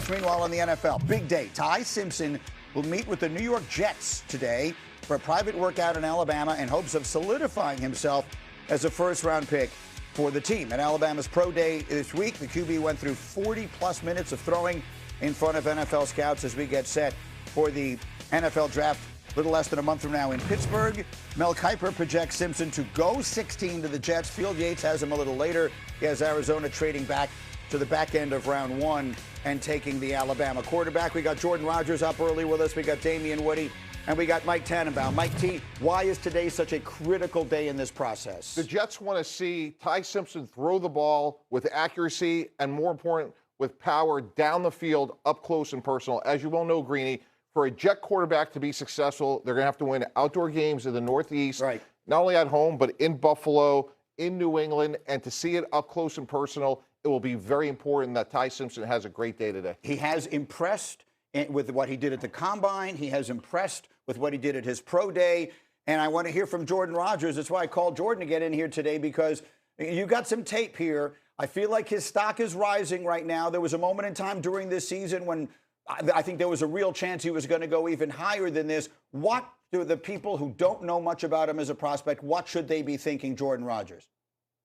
sports. Meanwhile, in the NFL, big day. Ty Simpson will meet with the New York Jets today for a private workout in Alabama in hopes of solidifying himself as a first-round pick for the team. At Alabama's pro day this week, the QB went through 40-plus minutes of throwing in front of NFL scouts as we get set for the NFL draft a little less than a month from now in Pittsburgh. Mel Kiper projects Simpson to go 16 to the Jets. Field Yates has him a little later. He has Arizona trading back to the back end of round one and taking the Alabama quarterback. We got Jordan Rodgers up early with us. We got Damien Woody. And we got Mike Tannenbaum. Mike T, why is today such a critical day in this process? The Jets want to see Ty Simpson throw the ball with accuracy and, more important, with power down the field, up close and personal. As you well know, Greeny, for a Jet quarterback to be successful, they're going to have to win outdoor games in the Northeast, right, not only at home, but in Buffalo, in New England, and to see it up close and personal, it will be very important that Ty Simpson has a great day today. He has impressed with what he did at the Combine. He has impressed with what he did at his pro day. And I want to hear from Jordan Rodgers. That's why I called Jordan to get in here today, because you got some tape here. I feel like his stock is rising right now. There was a moment in time during this season when I think there was a real chance he was going to go even higher than this. What do the people who don't know much about him as a prospect, what should they be thinking, Jordan Rodgers?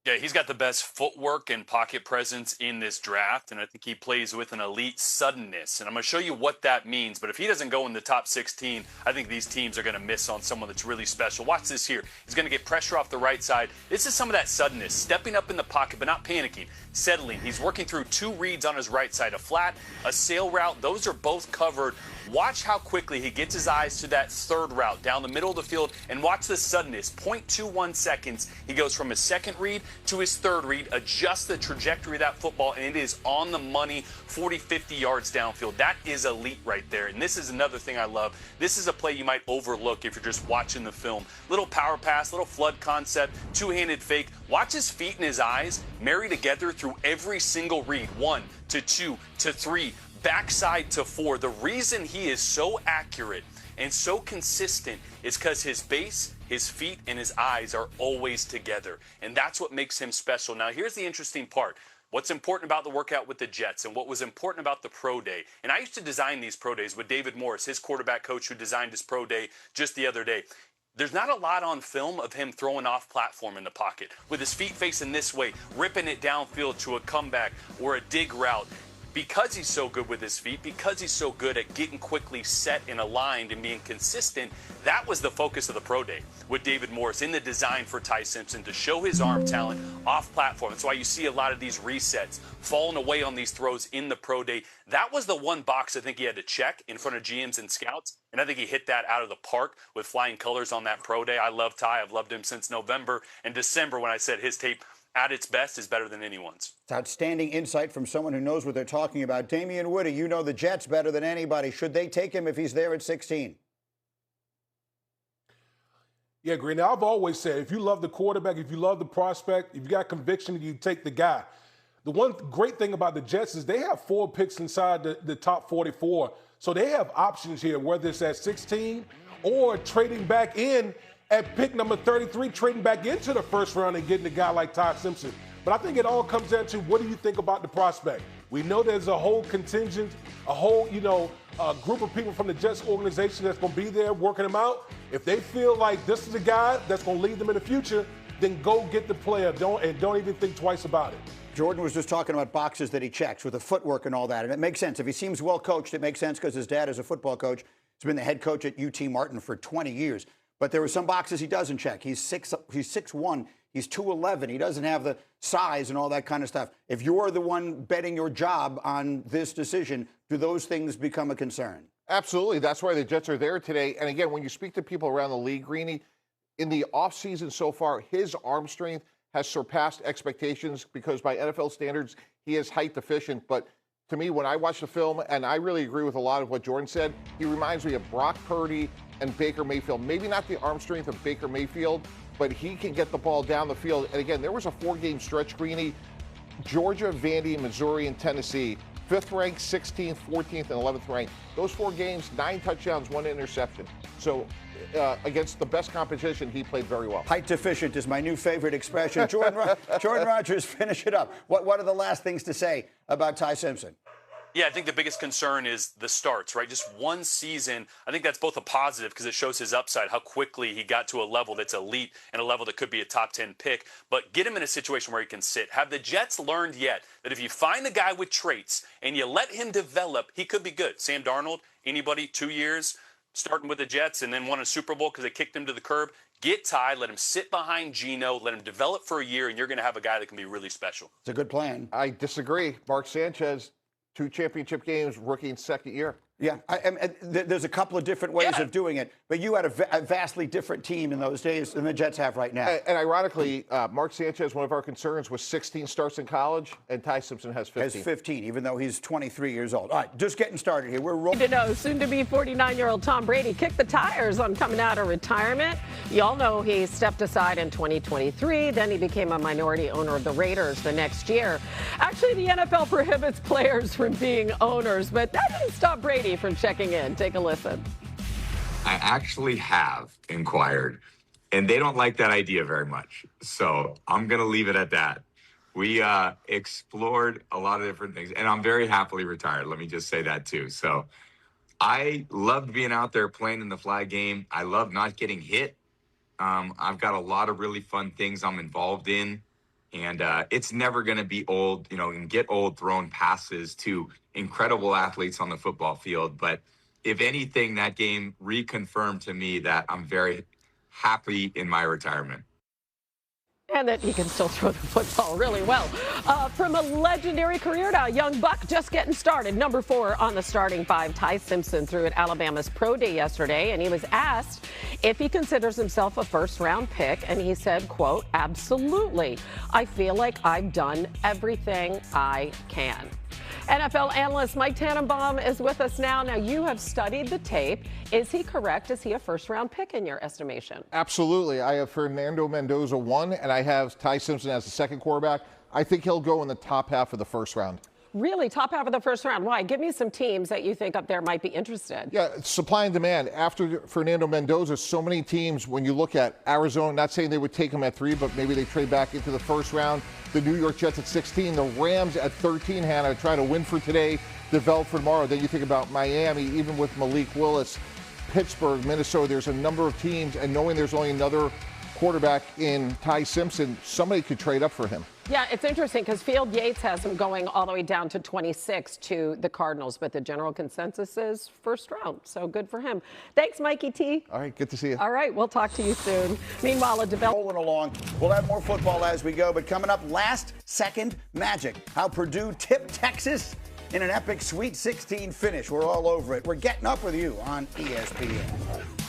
Yeah, he's got the best footwork and pocket presence in this draft, and I think he plays with an elite suddenness. And I'm going to show you what that means. But if he doesn't go in the top 16, I think these teams are going to miss on someone that's really special. Watch this here. He's going to get pressure off the right side. This is some of that suddenness, stepping up in the pocket but not panicking, settling. He's working through two reads on his right side, a flat, a sail route. Those are both covered. Watch how quickly he gets his eyes to that third route down the middle of the field, and watch the suddenness. 0.21 seconds. He goes from his second read to his third read, adjusts the trajectory of that football, and it is on the money, 40, 50 yards downfield. That is elite right there. And this is another thing I love. This is a play you might overlook if you're just watching the film. Little power pass, little flood concept, two-handed fake. Watch his feet and his eyes marry together through every single read. 1 to 2 to 3. Backside to 4. The reason he is so accurate and so consistent is because his base, his feet, and his eyes are always together. And that's what makes him special. Now, here's the interesting part. What's important about the workout with the Jets and what was important about the pro day. And I used to design these pro days with David Morris, his quarterback coach who designed his pro day just the other day. There's not a lot on film of him throwing off platform in the pocket with his feet facing this way, ripping it downfield to a comeback or a dig route. Because he's so good with his feet, because he's so good at getting quickly set and aligned and being consistent, that was the focus of the pro day with David Morris in the design for Ty Simpson to show his arm talent off platform. That's why you see a lot of these resets falling away on these throws in the pro day. That was the one box I think he had to check in front of GMs and scouts, and I think he hit that out of the park with flying colors on that pro day. I love Ty. I've loved him since November and December when I said his tape at its best is better than anyone's. It's outstanding insight from someone who knows what they're talking about. Damien Woody, you know the Jets better than anybody. Should they take him if he's there at 16? Yeah, Green, I've always said, if you love the quarterback, if you love the prospect, if you got conviction, you take the guy. The one great thing about the Jets is they have 4 picks inside the top 44. So they have options here, whether it's at 16 or trading back in at pick number 33, trading back into the first round and getting a guy like Ty Simpson. But I think it all comes down to, what do you think about the prospect? We know there's a whole contingent, a whole, group of people from the Jets organization that's going to be there working them out. If they feel like this is a guy that's going to lead them in the future, then go get the player. Don't even think twice about it. Jordan was just talking about boxes that he checks with the footwork and all that. And it makes sense. If he seems well coached, it makes sense because his dad is a football coach. He's been the head coach at UT Martin for 20 years. But there are some boxes he doesn't check. He's 6'1", he's 211. He doesn't have the size and all that kind of stuff. If you're the one betting your job on this decision, do those things become a concern? Absolutely. That's why the Jets are there today. And again, when you speak to people around the league, Greeny, in the offseason so far, his arm strength has surpassed expectations because by NFL standards, he is height deficient. But to me, when I watch the film, and I really agree with a lot of what Jordan said, he reminds me of Brock Purdy and Baker Mayfield. Maybe not the arm strength of Baker Mayfield, but he can get the ball down the field. And again, there was a 4-game stretch, Greeny. Georgia, Vandy, Missouri, and Tennessee, 5th ranked, 16th, 14th, and 11th ranked. Those 4 games, 9 touchdowns, 1 interception. So against the best competition, he played very well. Height deficient is my new favorite expression. Jordan Rodgers, finish it up. What are the last things to say about Ty Simpson? Yeah, I think the biggest concern is the starts, right? Just one season. I think that's both a positive because it shows his upside, how quickly he got to a level that's elite and a level that could be a top 10 pick. But get him in a situation where he can sit. Have the Jets learned yet that if you find a guy with traits and you let him develop, he could be good? Sam Darnold, anybody, 2 years, starting with the Jets and then won a Super Bowl because they kicked him to the curb. Get Ty, let him sit behind Geno, let him develop for a year, and you're going to have a guy that can be really special. It's a good plan. I disagree. Mark Sanchez, 2 championship games, rookie in second year. Yeah, there's a couple of different ways of doing it, but you had a vastly different team in those days than the Jets have right now. And ironically, Mark Sanchez, one of our concerns was 16 starts in college, and Ty Simpson has 15. Has 15, even though he's 23 years old. All right, just getting started here. We're rolling. To know, soon-to-be 49-year-old Tom Brady kicked the tires on coming out of retirement. You all know he stepped aside in 2023. Then he became a minority owner of the Raiders the next year. Actually, the NFL prohibits players from being owners, but that didn't stop Brady from checking in. Take a listen. I actually have inquired, and they don't like that idea very much. So I'm going to leave it at that. We explored a lot of different things, and I'm very happily retired. Let me just say that too. So I loved being out there playing in the flag game. I love not getting hit. I've got a lot of really fun things I'm involved in. And it's never going to be old, and get old throwing passes to incredible athletes on the football field. But if anything, that game reconfirmed to me that I'm very happy in my retirement. And that he can still throw the football really well. From a legendary career now, young buck just getting started. Number 4 on the starting 5, Ty Simpson threw at Alabama's Pro Day yesterday, and he was asked if he considers himself a first-round pick, and he said, quote, absolutely. I feel like I've done everything I can. NFL analyst Mike Tannenbaum is with us now. Now, you have studied the tape. Is he correct? Is he a first-round pick in your estimation? Absolutely. I have Fernando Mendoza 1, and I have Ty Simpson as the second quarterback. I think he'll go in the top half of the first round. Really? Top half of the first round? Why? Give me some teams that you think up there might be interested. Yeah, supply and demand. After Fernando Mendoza, so many teams, when you look at Arizona, not saying they would take him at 3, but maybe they trade back into the first round. The New York Jets at 16, the Rams at 13, Hannah, trying to win for today, develop for tomorrow. Then you think about Miami, even with Malik Willis, Pittsburgh, Minnesota. There's a number of teams, and knowing there's only another quarterback in Ty Simpson, somebody could trade up for him. Yeah, it's interesting because Field Yates has him going all the way down to 26 to the Cardinals, but the general consensus is first round. So good for him. Thanks, Mikey T. All right, good to see you. All right, we'll talk to you soon. Meanwhile, rolling along. We'll have more football as we go, but coming up, last second magic. How Purdue tipped Texas in an epic Sweet 16 finish. We're all over it. We're getting up with you on ESPN.